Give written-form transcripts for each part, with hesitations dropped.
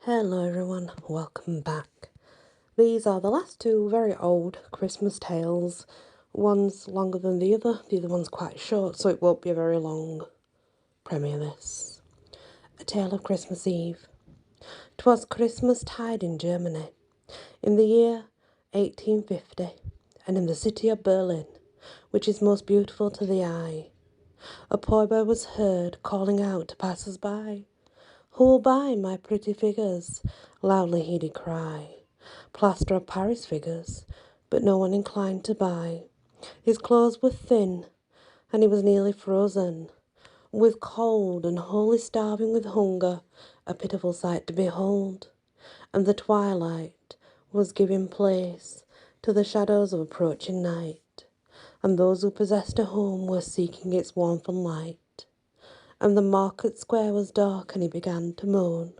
Hello everyone, welcome back. These are the last two very old Christmas tales. One's longer than the other one's quite short, so it won't be a very long premiere this. A Tale of Christmas Eve. 'Twas Christmas tide in Germany, in the year 1850, and in the city of Berlin, which is most beautiful to the eye. A poor boy was heard calling out to passers-by. "Who'll buy my pretty figures?" loudly he did cry. Plaster of Paris figures, but no one inclined to buy. His clothes were thin, and he was nearly frozen with cold, and wholly starving with hunger, a pitiful sight to behold. And the twilight was giving place to the shadows of approaching night, and those who possessed a home were seeking its warmth and light. And the market square was dark, and he began to moan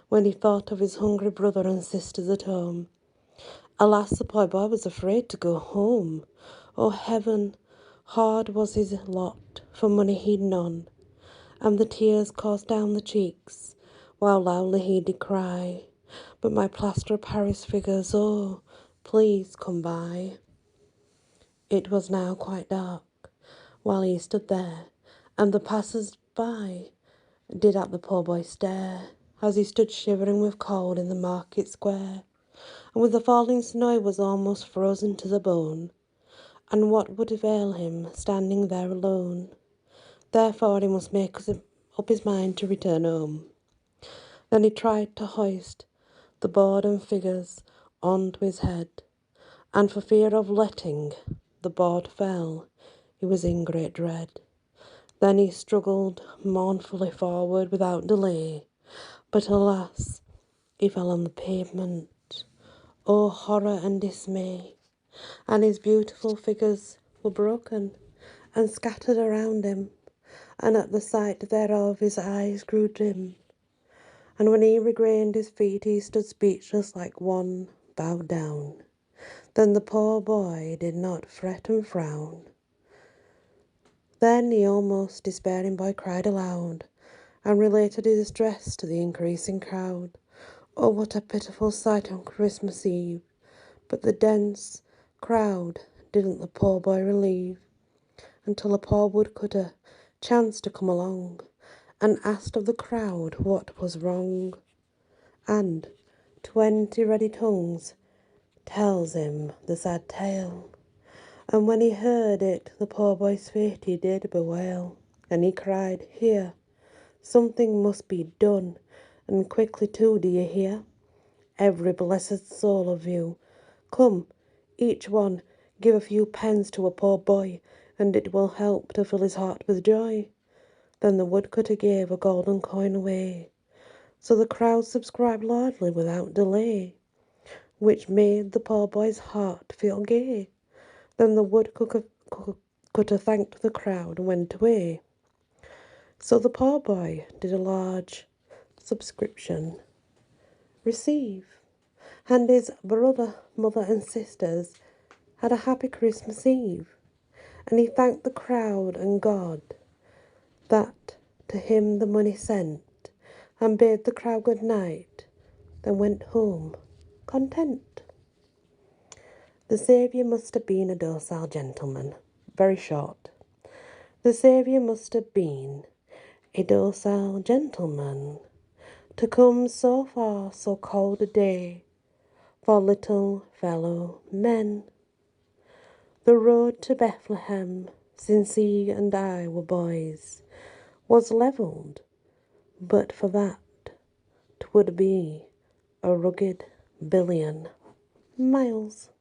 when he thought of his hungry brother and sisters at home. Alas, the poor boy was afraid to go home. Oh heaven, hard was his lot, for money he'd none, and the tears coursed down the cheeks, while loudly he did cry, "But my plaster of Paris figures, oh, please come by." It was now quite dark, while he stood there, and the passers-by did at the poor boy stare, as he stood shivering with cold in the market square, and with the falling snow he was almost frozen to the bone. And what would avail him, standing there alone? Therefore he must make up his mind to return home. Then he tried to hoist the board and figures onto his head, and for fear of letting the board fall, he was in great dread. Then he struggled mournfully forward without delay, but alas, he fell on the pavement. Oh, horror and dismay! And his beautiful figures were broken and scattered around him, and at the sight thereof his eyes grew dim. And when he regained his feet, he stood speechless like one bowed down. Then the poor boy did not fret and frown. Then the almost despairing boy cried aloud, and related his distress to the increasing crowd. Oh, what a pitiful sight on Christmas Eve! But the dense crowd didn't the poor boy relieve, until a poor woodcutter chanced to come along, and asked of the crowd what was wrong. And 20 ready tongues tells him the sad tale. And when he heard it, the poor boy's fate he did bewail, and he cried, "Here, something must be done, and quickly too, do you hear? Every blessed soul of you, come, each one, give a few pence to a poor boy, and it will help to fill his heart with joy." Then the woodcutter gave a golden coin away, so the crowd subscribed largely without delay, which made the poor boy's heart feel gay. Then the woodcutter thanked the crowd and went away. So the poor boy did a large subscription receive, and his brother, mother and sisters had a happy Christmas Eve, and he thanked the crowd and God that to him the money sent, and bade the crowd good night, then went home content. The Saviour must have been a docile gentleman. Very short. The Saviour must have been a docile gentleman, to come so far so cold a day for little fellow men. The road to Bethlehem, since he and I were boys, was levelled, but for that 'twould be a rugged billion miles.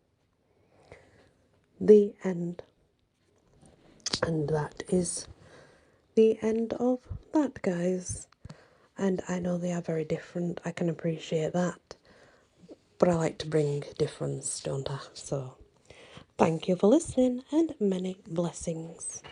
The end. And that is the end of that, guys. And I know they are very different, I can appreciate that, but I like to bring difference, don't I? So thank you for listening, and many blessings.